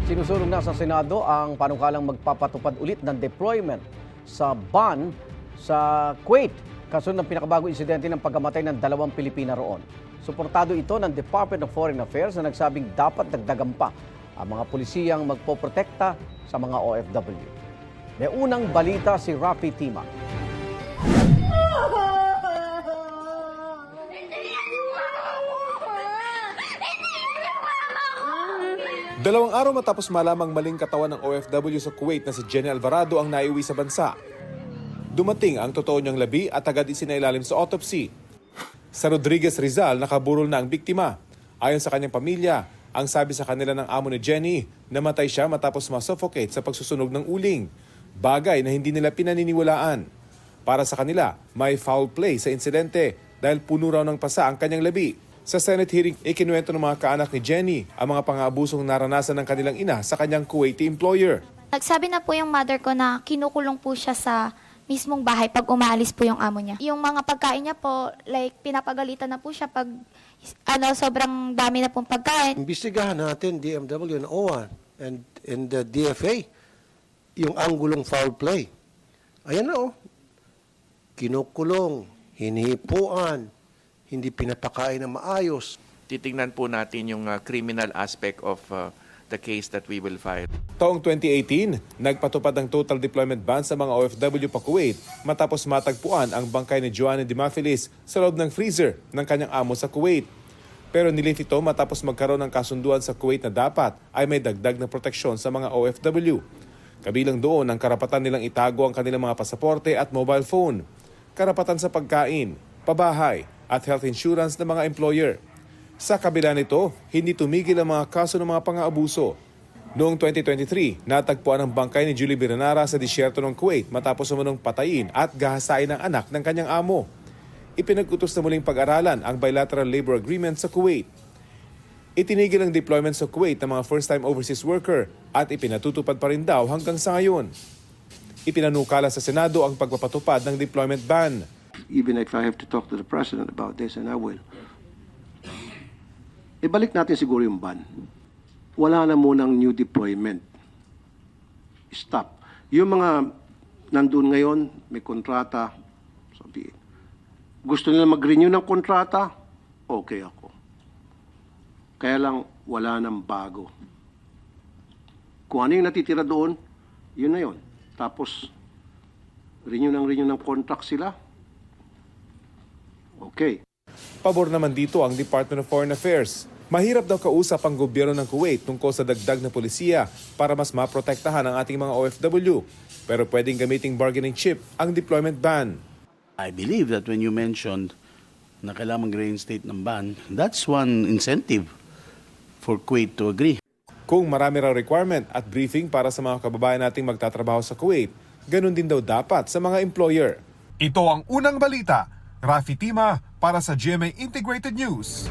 Sinusulong na sa Senado ang panukalang magpapatupad ulit ng deployment sa ban sa Kuwait kasunod ng pinakabagong insidente ng pagkamatay ng 2 Pilipina roon. Suportado ito ng Department of Foreign Affairs na nagsabing dapat dagdagan pa ang mga pulisiyang magpoprotekta sa mga OFW. May unang balita si Rafi Tima. Dalawang araw matapos malamang maling katawan ng OFW sa Kuwait na si Jenny Alvarado ang naiuwi sa bansa. Dumating ang totoo niyang labi at agad isinailalim sa autopsy. Sa Rodriguez Rizal, nakaburol na ang biktima. Ayon sa kanyang pamilya, ang sabi sa kanila ng amo ni Jenny, namatay siya matapos masuffocate sa pagsusunog ng uling. Bagay na hindi nila pinaniniwalaan. Para sa kanila, may foul play sa insidente dahil puno raw ng pasa ang kanyang labi. Sa Senate hearing, ikinuwento ng mga kaanak ni Jenny ang mga pang-aabusong naranasan ng kanilang ina sa kanyang Kuwaiti employer. Nagsabi na po yung mother ko na kinukulong po siya sa mismong bahay pag umaalis po yung amo niya. Yung mga pagkain niya po, like pinapagalitan na po siya pag sobrang dami na pong pagkain. Imbestigahan natin DMW and OWA and the DFA yung anggulong foul play. Ayan na kinukulong, hinihipuan, hindi pinapakain na maayos. Titingnan po natin yung criminal aspect of the case that we will file. Taong 2018, nagpatupad ng total deployment ban sa mga OFW pa Kuwait matapos matagpuan ang bangkay ni Joanny Dimafilis sa loob ng freezer ng kanyang amo sa Kuwait. Pero nilift ito matapos magkaroon ng kasunduan sa Kuwait na dapat ay may dagdag na proteksyon sa mga OFW. Kabilang doon ang karapatan nilang itago ang kanilang mga pasaporte at mobile phone, karapatan sa pagkain, pabahay, at health insurance ng mga employer. Sa kabila nito, hindi tumigil ang mga kaso ng mga pang-aabuso. Noong 2023, natagpuan ang bangkay ni Julie Biranara sa disyerto ng Kuwait matapos umunong patayin at gahasain ng anak ng kanyang amo. Ipinag-utos na muling pag-aralan ang bilateral labor agreement sa Kuwait. Itinigil ang deployment sa Kuwait ng mga first-time overseas worker at ipinatutupad pa rin daw hanggang sa ngayon. Ipinanukala sa Senado ang pagpapatupad ng deployment ban. Even if I have to talk to the President about this, and I will, ibalik natin siguro yung ban. Wala na munang new deployment. Stop. Yung mga nandun ngayon, may kontrata, sabihin, gusto nila mag-renew ng kontrata, okay ako. Kaya lang, wala nang bago. Kung ano yung natitira doon, yun na yun. Tapos, renew ng contract sila, okay. Pabor naman dito ang Department of Foreign Affairs. Mahirap daw kausap ang gobyerno ng Kuwait tungkol sa dagdag na polisiya para mas maprotektahan ang ating mga OFW. Pero pwedeng gamiting bargaining chip ang deployment ban. I believe that when you mentioned na kailangan mag-reinstate ng ban, that's one incentive for Kuwait to agree. Kung marami raw requirement at briefing para sa mga kababayan nating magtatrabaho sa Kuwait, ganun din daw dapat sa mga employer. Ito ang unang balita. Rafi Tima para sa GMA Integrated News.